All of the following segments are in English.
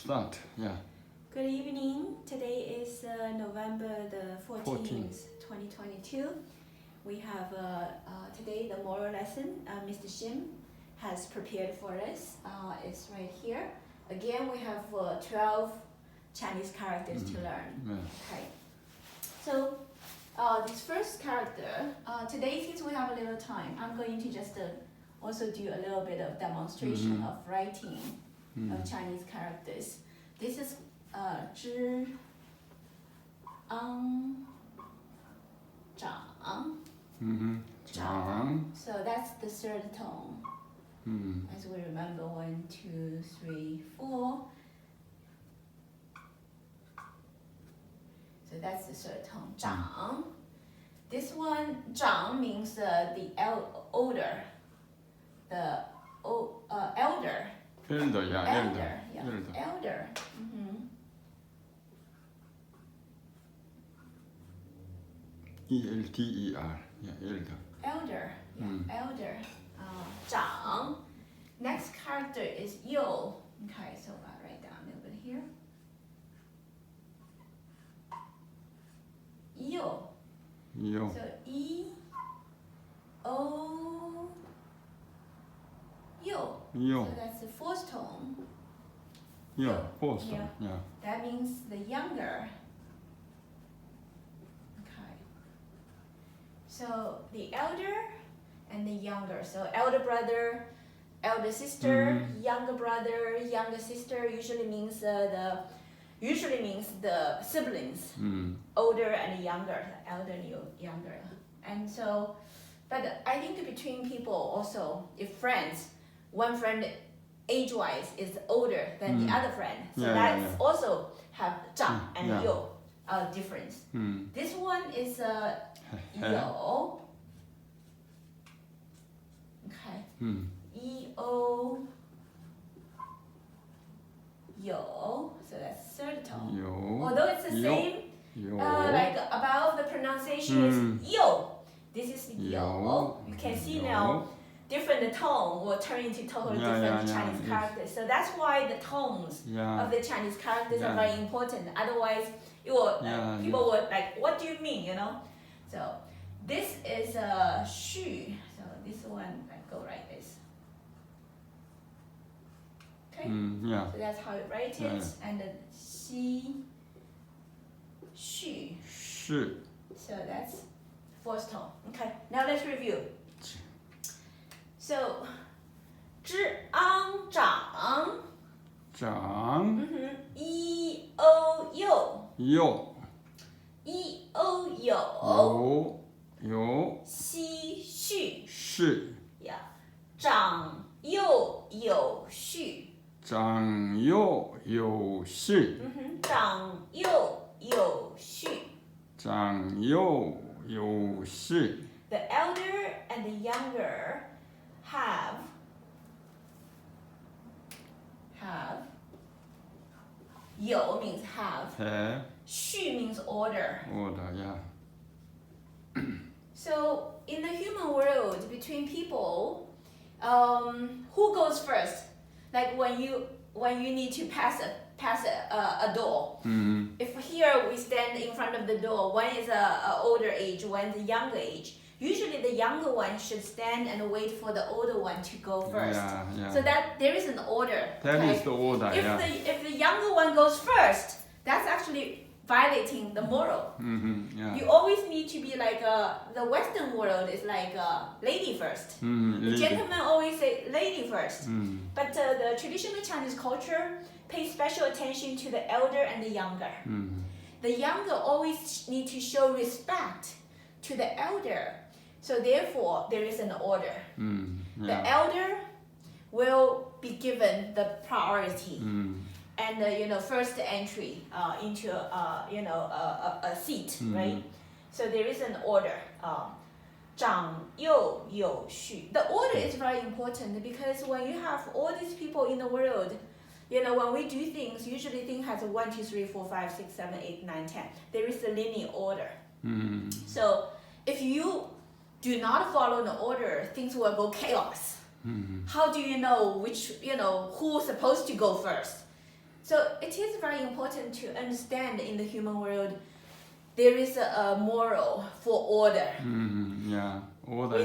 Start, yeah. Good evening. Today is November the 14th, 2022. We have today the moral lesson Mr. Shim has prepared for us. It's right here. Again, we have 12 Chinese characters to learn. Yeah. Okay. So this first character, today since we have a little time, I'm going to just also do a little bit of demonstration of writing of Chinese characters. This is 知 长 长 So that's the third tone. As we remember, 1, 2, 3, 4. So that's the third tone. 长 This one, 长 means the older, the elder. Elder, yeah, elder. Elder. E-L-T-E-R, yeah, elder. Elder. Elder. 长 Next character is 幼. Okay, so I'll write down a little bit here. 幼. Yo. So E O 幼. Yo. So that's the fourth tone. Yo, fourth, Yeah. yeah. That means the younger. Okay. So the elder and the younger. So elder brother, elder sister, younger brother, younger sister usually means the siblings. Older and younger, elder and younger. And so, but I think between people also, if friends, one friend age-wise is older than the other friend. So that's also have 长 and 幼 difference. This one is 有. Okay. E-O 有. So that's third tone. Yo. Although it's the same, Yo. like above the pronunciation is 有. This is 有. Yo. You can see Yo. now different tone will turn into totally different Chinese characters. So that's why the tones of the Chinese characters are very important. Otherwise, it will people would like, what do you mean? You know. So this is 序. So this one like go like this. Okay. So that's how you write it. And then 西 序. 是 So that's fourth tone. Okay. Now let's review. So 知昂长长 E O 幼 幼 E O 有有西序是 Yeah 长幼有序长幼有序长幼有序长幼有序 The elder and the younger have 有 means have 序 means order. So in the human world, between people, who goes first? Like when you need to pass a door. If here we stand in front of the door, one is a older age, one is a younger age. Usually the younger one should stand and wait for the older one to go first. So that there is an order. That is the order. If the younger one goes first, that's actually violating the moral. You always need to be like the Western world is like lady first. The gentleman always say lady first. But the traditional Chinese culture pays special attention to the elder and the younger. The younger always need to show respect to the elder. So therefore, there is an order. The elder will be given the priority and first entry into a seat, right? So there is an order. 长幼有序. The order is very important because when you have all these people in the world, when we do things, usually thing has a 1, 2, 3, 4, 5, 6, 7, 8, 9, 10. There is a linear order. So if you do not follow the order, things will go chaos. How do you know who's supposed to go first? So it is very important to understand in the human world there is a moral for order. Yeah. Order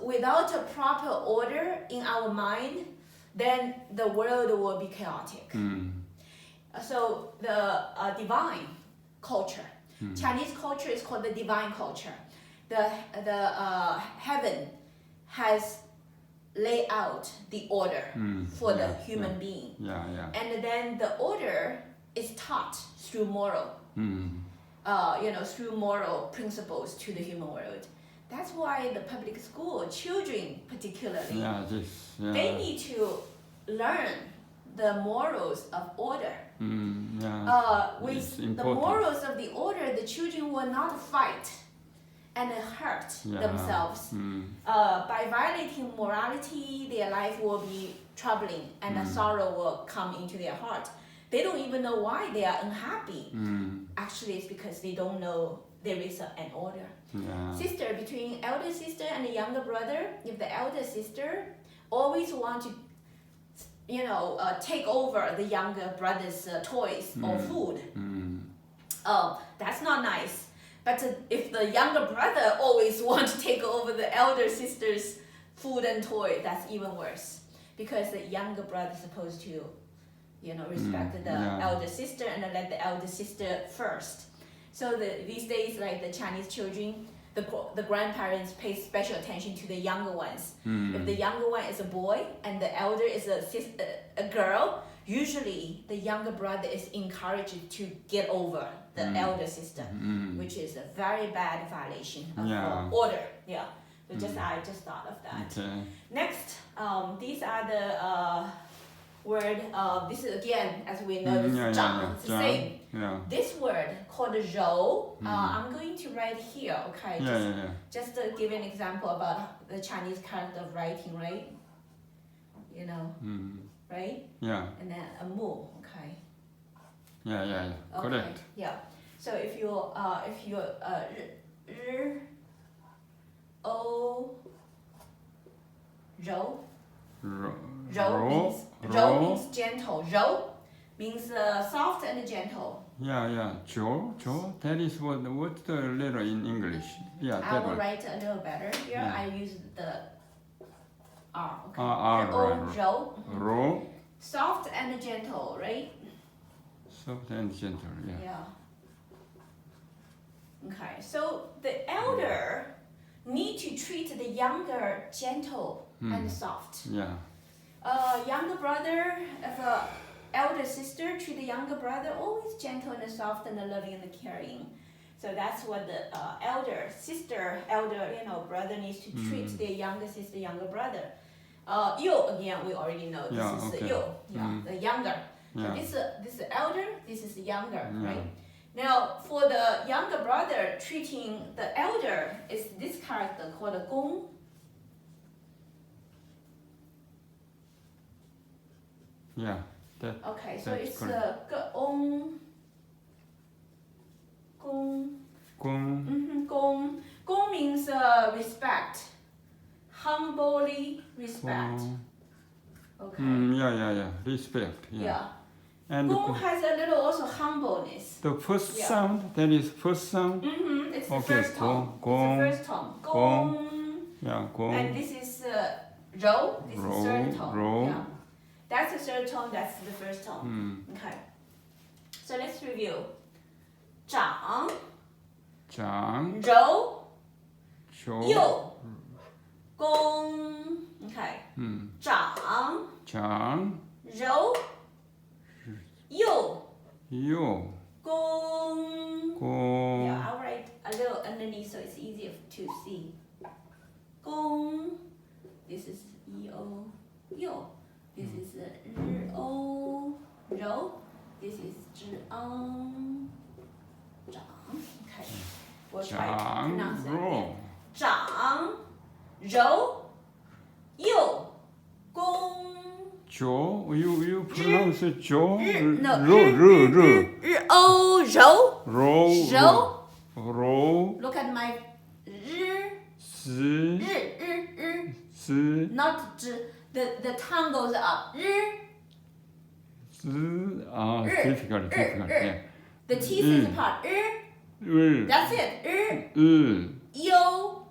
Without a proper order in our mind, then the world will be chaotic. So the divine culture, Chinese culture is called the divine culture. The heaven has laid out the order for the human being. And then the order is taught through moral, through moral principles to the human world. That's why the public school children particularly, they need to learn the morals of order. With the morals of the order, the children will not fight and hurt themselves. By violating morality, their life will be troubling and a sorrow will come into their heart. They don't even know why they are unhappy. Actually, it's because they don't know there is an order. Sister, between elder sister and the younger brother, if the elder sister always want to take over the younger brother's toys or food, that's not nice. But if the younger brother always wants to take over the elder sister's food and toy, that's even worse. Because the younger brother is supposed to, respect the elder sister and let the elder sister first. So these days, like the Chinese children, the grandparents pay special attention to the younger ones. If the younger one is a boy and the elder is a girl, usually the younger brother is encouraged to get over the elder sister, which is a very bad violation of order. So I just thought of that. Next, these are the word. This is again, as we know, this is 长. It's the same. This word called 柔. I'm going to write here. Okay. Just to give an example about the Chinese character of writing, right? Right? And then a mu. Okay. Correct. So if you r o 柔 means gentle. 柔 means soft and gentle. 柔. That is what's the letter in English? I will write a little better here. I use the R. Okay. Right. 柔. Soft and gentle, right? Soft and gentle. Okay. So the elder need to treat the younger gentle and soft. Younger brother, if a elder sister treat the younger brother always gentle and soft and loving and caring. So that's what the elder brother needs to treat their younger sister, younger brother. You again, we already know this is you, the younger. So this is elder, this is younger, right? Now, for the younger brother treating the elder is this character called a 公. Okay, so it's a 公. 公 means respect, humbly respect. Okay. Respect. And 公 has a little also humbleness. The first sound, that is first sound. It's the first tone. It's the first tone. 公. And this is 柔. This is third tone. That's the third tone. That's the first tone. Okay. So let's review. 长. 柔. 幼. 公. Okay. 长. 柔. 幼. 公. I'll write a little underneath so it's easier to see. 公. This is 一 幼. This is 日 柔. This is 之 长. Okay. We'll try to pronounce that again. 长, 柔, 幼, 公. You pronounce it 柔. No. 柔. Look at my 日. Not 之. The tongue goes up. difficult. Yeah. The teeth is apart. That's it. Yo.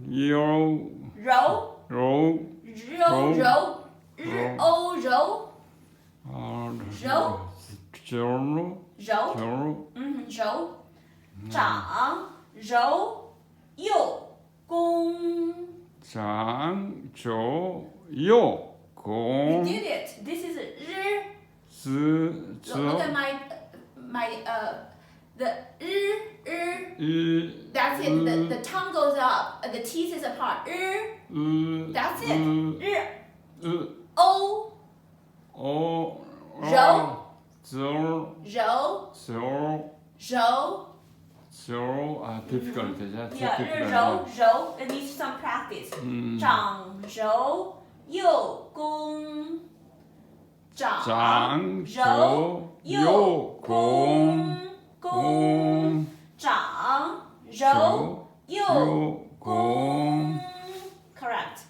Yo. Ro. Ro. Ro. O. Ro. Ro. Ro. Ro. 长柔右恭 长柔右恭 You did it. This is 日 Look at my the 日 That's it. The tongue goes up. The teeth is apart. That's it. 日 O 柔 difficult. Yeah, 柔 It needs some practice. 长柔右恭长柔右恭长柔右恭 Correct.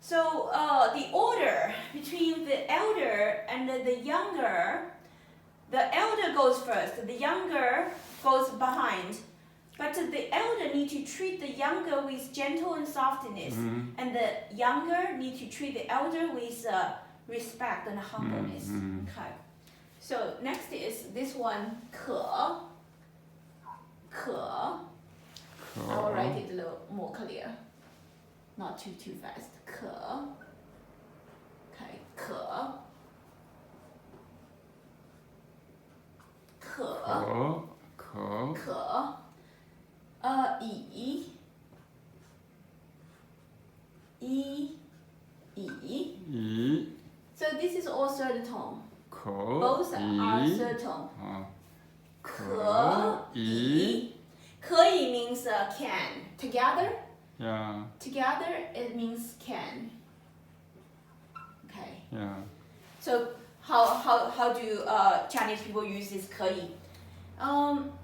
So the order between the elder and the younger, the elder goes first, the younger goes behind. But the elder need to treat the younger with gentle and softness, and the younger need to treat the elder with respect and humbleness. Okay. So next is this one, 可 I will write it a little more clear, not too fast. 可 Okay, 可 以 So this is all third tone. Both are third tone. 可以 means can. Together? Yeah. Together it means can. Okay. Yeah. So how do Chinese people use this 可以?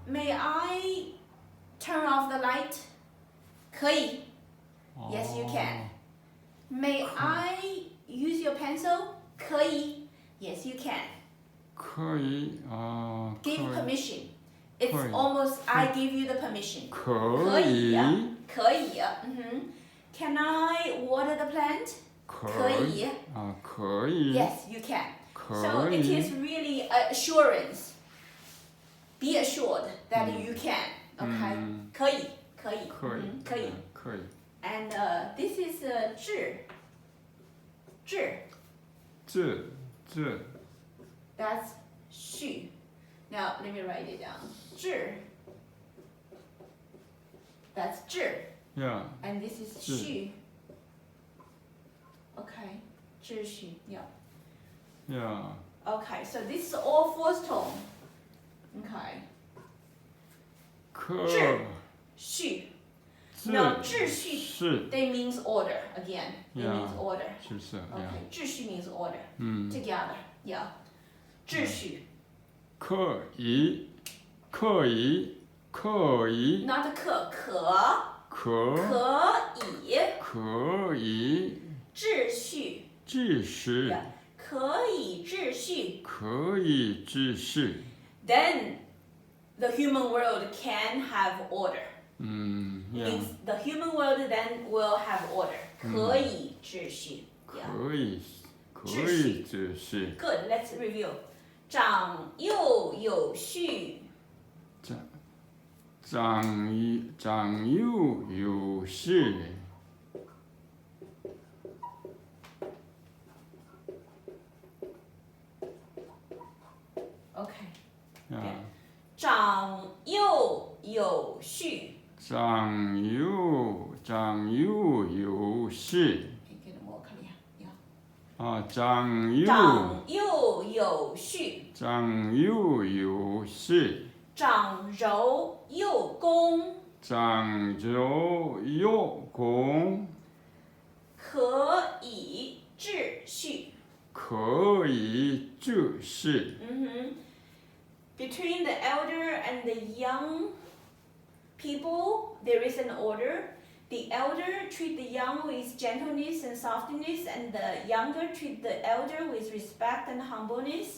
May I turn off the light? 可以 Yes, you can. May I use your pencil? 可以 Yes, you can. 可以 Give permission. It's almost I give you the permission. 可以可以 Can I water the plant? 可以可以 Yes, you can. So it is really assurance. Be assured that you can. Okay. 可以 可以 And this is 智 That's 序. Now let me write it down. 智 That's 智 Yeah. And this is 序. Okay. 智序 Yeah. Yeah. Okay. So this is all fourth tone. Okay. 序 Now 秩序 They means order again. It means order. 是 Okay. 秩序 means order. Together. Yeah. 秩序 可以 Not 可 可以秩序 Yeah. 可以秩序 Then the human world can have order. Means the human world then will have order. 可以秩序 Yeah. 可以秩序 Good. Let's review. 长幼有序长幼有序 Okay. Yeah. 长幼有序长幼有序 Get it more clear. Yeah. 长幼有序长幼有序长柔幼恭长柔幼恭可以秩序可以秩序 Between the elder and the young people, there is an order. the elder treat the young with gentleness and softness, and the younger treat the elder with respect and humbleness,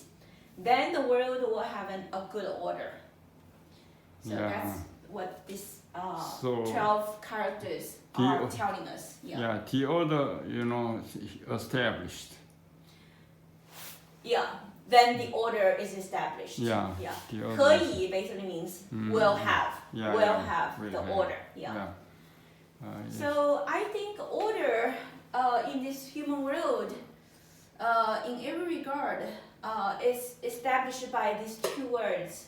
then the world will have a good order. So that's what this 12 characters are telling us. Yeah, the order, established. Yeah, then the order is established. Yeah. 可以 basically means will have. Will have the order. So I think order in this human world, in every regard, is established by these two words.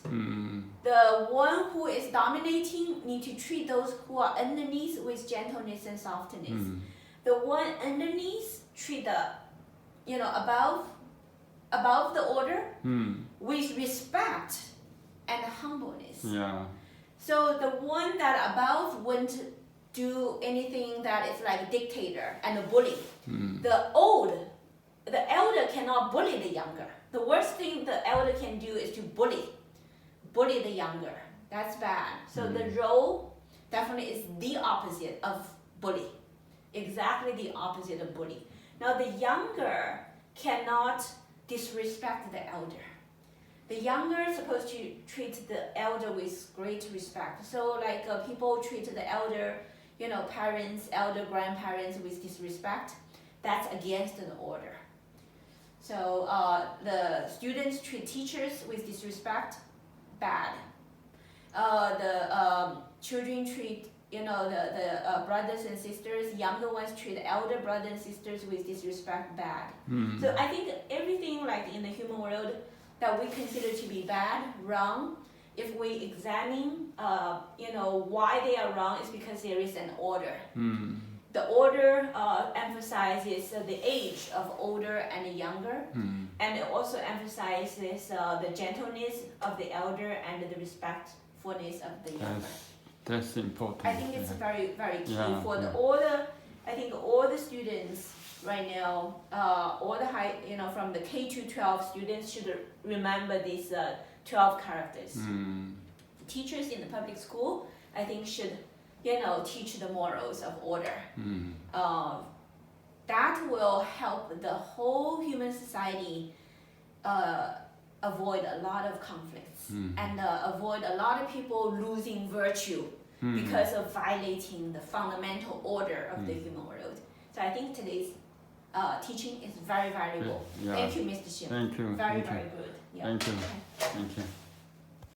The one who is dominating need to treat those who are underneath with gentleness and softness. The one underneath treat the, above the order with respect and humbleness. So the one that above won't do anything that is like a dictator and a bully. The elder cannot bully the younger. The worst thing the elder can do is to bully the younger. That's bad. So the role definitely is the opposite of bully. Exactly the opposite of bully. Now the younger cannot disrespect the elder. The younger is supposed to treat the elder with great respect. So like people treat the elder, parents, elder grandparents with disrespect. That's against the order. So the students treat teachers with disrespect, bad. The children treat, the brothers and sisters, younger ones treat elder brothers and sisters with disrespect, bad. So I think everything like in the human world that we consider to be bad, wrong, if we examine, why they are wrong, is because there is an order. The order emphasizes the age of older and younger, and it also emphasizes the gentleness of the elder and the respectfulness of the younger. That's important. I think it's very, very key for the order. I think all the students right now, all the high, from the K to 12 students should remember these 12 characters. Teachers in the public school, I think, should teach the morals of order. That will help the whole human society avoid a lot of conflicts and avoid a lot of people losing virtue because of violating the fundamental order of the human world. So I think today's teaching is very valuable. Thank you, Mr. Xian. Thank you. Very good. Thank you. Thank you.